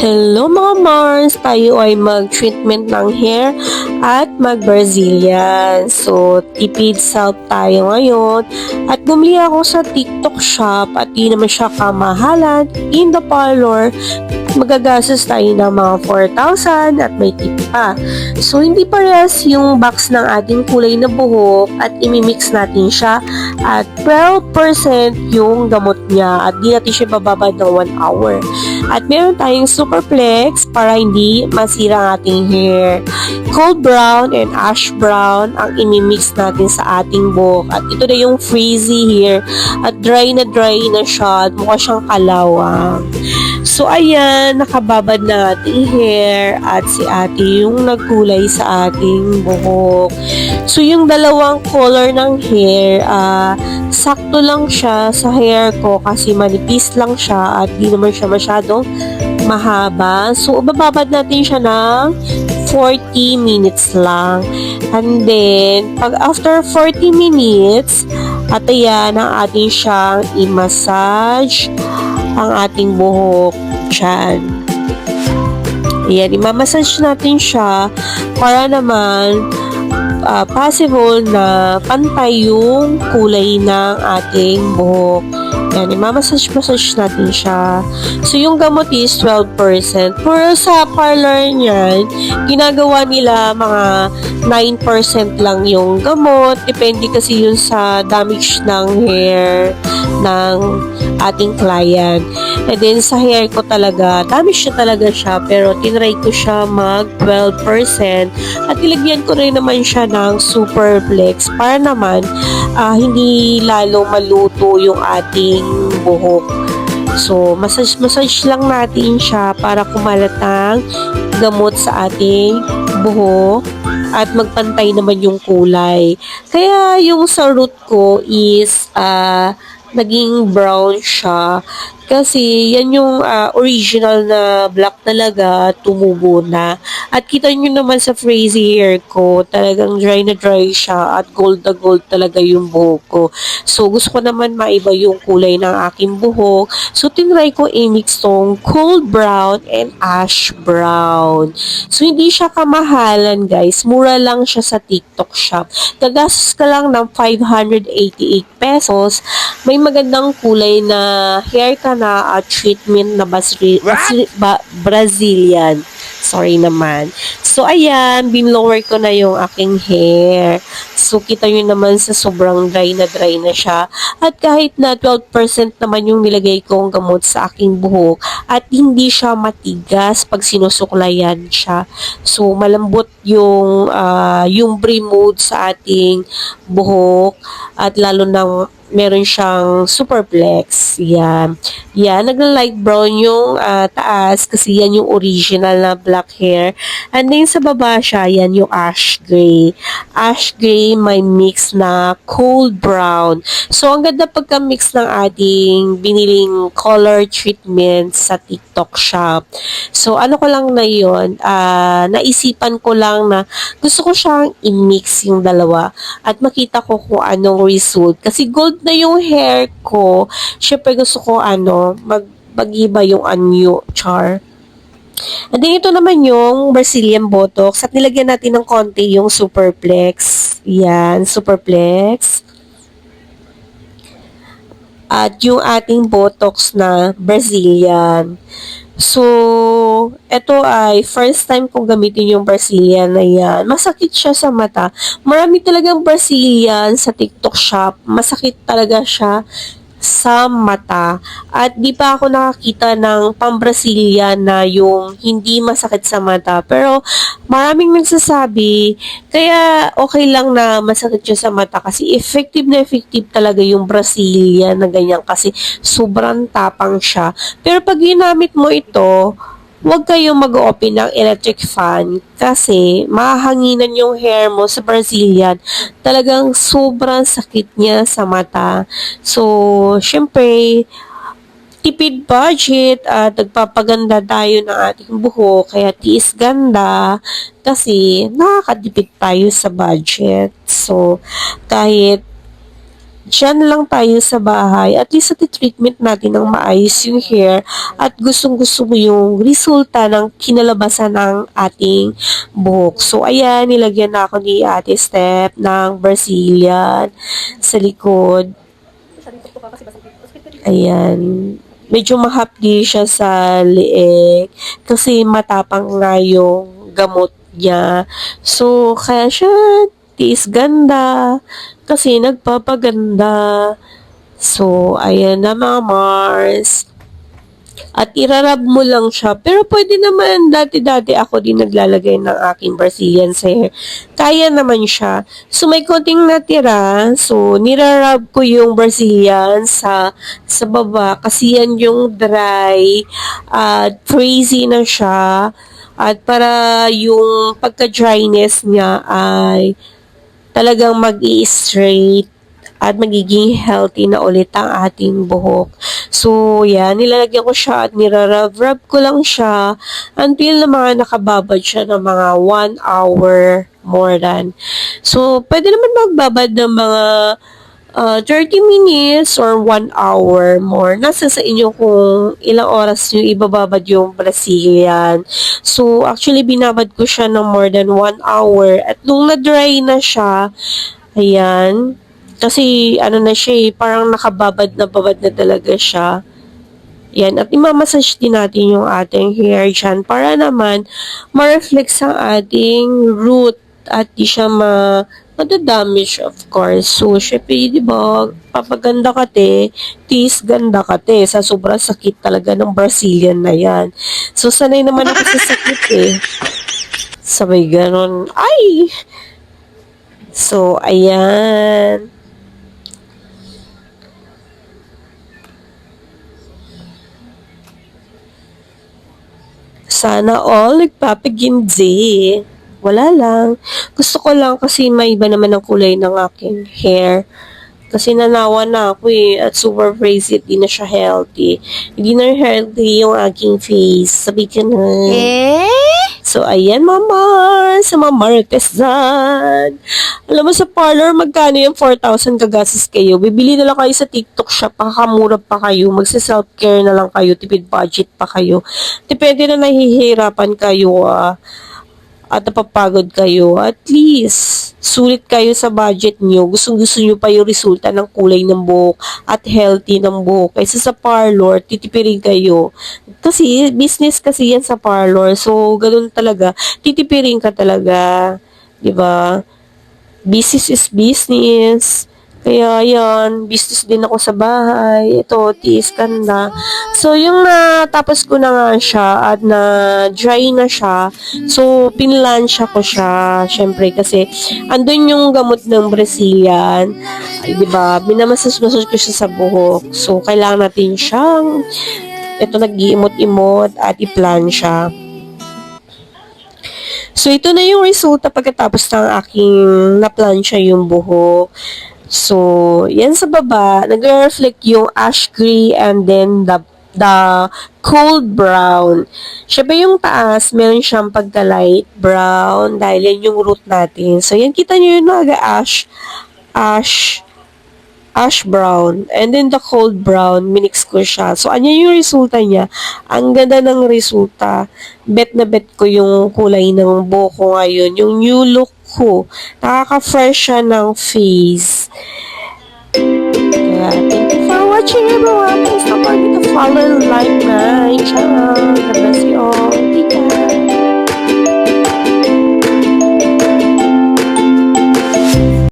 Hello mga Mars! Tayo ay mag-treatment ng hair at mag-Brazilian. So, tipid self tayo ngayon. At bumili ako sa TikTok shop at di naman siya kamahalan. In the parlor, magagastos tayo ng mga 4,000 at may tip pa. So, hindi parehas yung box ng ating kulay na buhok at imimix natin siya at 12% yung gamot niya at di natin siya bababad ng 1 hour. At meron tayong Superflex para hindi masira ang ating hair. Cold brown and ash brown ang imimix natin sa ating buhok. At ito na yung frizzy hair at dry na siya at mukha siyang kalawang. So, ayan, nakababad na ating hair at si ate yung nagkulay sa ating buhok. So, yung dalawang color ng hair, sakto lang siya sa hair ko kasi manipis lang siya at di naman siya masyadong mahaba. So, bababad natin siya ng 40 minutes lang. And then, pag after 40 minutes, at ayan, ang ating siyang i-massage ang ating buhok dyan. Ayan, i-massage natin siya para naman possible na pantay yung kulay ng ating buhok. Yan, i-massage natin siya. So, yung gamot is 12%. Pero sa parlor niyan, ginagawa nila mga 9% lang yung gamot. Depende kasi yun sa damage ng hair ng ating client. And then, sa hair ko talaga, damage na talaga siya. Pero, tinry ko siya mag 12%. At ilagyan ko rin naman siya ng Superflex para naman hindi lalo maluto yung ating buhok. So, massage lang natin siya para kumalat ang gamot sa ating buhok at magpantay naman yung kulay. Kaya yung sa root ko is naging brown siya kasi yan yung original na black talaga, tumubo na. At kita nyo naman sa frizzy hair ko, talagang dry na dry siya at gold na gold talaga yung buhok ko. So, gusto ko naman maiba yung kulay ng aking buhok. So, tinry ko i-mix tong cold brown and ash brown. So, hindi siya kamahalan guys. Mura lang siya sa TikTok shop. Gagastos ka lang ng 588 pesos. May magandang kulay na hair ka na treatment na Brazilian. Sorry naman. So, ayan, binlower ko na yung aking hair. So, kita nyo naman sa sobrang dry na siya. At kahit na 12% naman yung nilagay kong gamot sa aking buhok at hindi siya matigas pag sinusuklayan siya. So, malambot yung brimode sa ating buhok at lalo na meron siyang Superflex. Yan. Yan. Nagla-light brown yung taas kasi yan yung original na black hair. And then sa baba siya, yan yung ash gray. Ash gray may mix na cold brown. So, ang ganda pagka-mix ng ating biniling color treatment sa TikTok shop. So, ano ko lang na yun, naisipan ko lang na gusto ko siyang i-mix yung dalawa at makita ko kung anong result. Kasi gold na yung hair ko, syempre gusto ko mag-iba yung anyo, char. And then ito naman yung Brazilian Botox at nilagyan natin ng konti yung Superflex. Yan, Superflex. At yung ating Botox na Brazilian. So, ito ay first time kong gamitin yung Brazilian na yan. Masakit siya sa mata. Marami talagang Brazilian sa TikTok shop. Masakit talaga siya sa mata. At di pa ako nakakita ng pang-Brazilian na yung hindi masakit sa mata. Pero maraming nagsasabi, kaya okay lang na masakit siya sa mata kasi effective na effective talaga yung Brazilian na ganyan kasi sobrang tapang siya. Pero pag ginamit mo ito, huwag kayong mag-open ng electric fan kasi mahanginan yung hair mo sa Brazilian. Talagang sobrang sakit niya sa mata. So, syempre, tipid budget at nagpapaganda tayo ng ating buhok kaya tiis ganda kasi nakakadipid tayo sa budget. So, kahit Diyan lang tayo sa bahay, at least sa treatment natin ng maayos yung hair at gustong-gusto mo yung resulta ng kinalabasan ng ating buhok. So, ayan, nilagyan na ako ni Ate Step ng Brazilian sa likod. Ayan. Medyo mahapdi siya sa leeg kasi matapang nga yung gamot niya. So, kaya siya tiis ganda kasi nagpapaganda. So, ayan na mga Mars. At irarab mo lang siya. Pero pwede naman, dati-dati ako din naglalagay ng aking Brazilian hair. Kaya naman siya. So, may konting natira. So, nirarab ko yung Brazilian sa baba. Kasi yan yung dry. At crazy na siya. At para yung pagka-dryness niya ay talagang mag-i-straight at magiging healthy na ulit ang ating buhok. So, yan, nilalagyan ko siya at nirarab-rab ko lang siya until na mga nakababad siya ng mga 1 hour more than. So, pwede naman magbabad ng mga 30 minutes or 1 hour more. Nasa sa inyo kung ilang oras nyo ibababad yung Brazilian. So, actually, binabad ko siya ng more than 1 hour. At nung na-dry na siya, ayan, kasi ano na siya parang nakababad na babad na talaga siya. Yan, at imamassage din natin yung ating hair dyan para naman ma-reflect sa ating root at di siya madadamage of course. So, syempre, di ba, papaganda ka tis ganda ka sa sobrang sakit talaga ng Brazilian na yan. So, sanay naman ako sa sakit Sabay ganon. Ay! So, ayan. Sana all nagpapagindi. Wala lang. Gusto ko lang kasi may iba naman ang kulay ng aking hair. Kasi nanawa na ako at super crazy at di na siya healthy. Hindi na healthy yung aking face. Sabi ka na. So, ayan mama, sa mga Marites dyan. Alam mo sa parlor, magkano yung 4,000 gagastos kayo? Bibili na lang kayo sa TikTok shop, pakamura pa kayo. Magsa-self-care na lang kayo, tipid budget pa kayo. Depende na nahihirapan kayo at napapagod kayo. At least, sulit kayo sa budget nyo. Gusto nyo pa yung resulta ng kulay ng buhok at healthy ng buhok. Kaysa sa parlor, titipirin kayo. Kasi, business kasi yan sa parlor. So, ganun talaga. Titipirin ka talaga. Diba? Business is business. Kaya yan, business din ako sa bahay. Ito, tiis ganda. So, yung natapos ko na nga siya at na-dry na siya. So, pinlansya ko siya. Syempre, kasi andun yung gamot ng Brazilian. Ay, diba? Binamasas-masas ko siya sa buhok. So, kailangan natin siyang ito nag-iimot-imot at i-plansya. So, ito na yung resulta pagkatapos ng aking na-plansya yung buhok. So, yan sa baba, nag-reflect yung ash gray and then the cold brown. Siyempre yung taas, meron siyang pagka-light brown dahil yan yung root natin. So, yan, kita nyo yung ash brown. And then the cold brown, minix ko siya. So, ano yung resulta niya? Ang ganda ng resulta. Bet na bet ko yung kulay ng buhok ko ngayon. Yung new look ko. Nakaka-fresh siya ng face. Kaya, thank you for watching everyone. Please don't forget to follow and like my channel. God bless you all.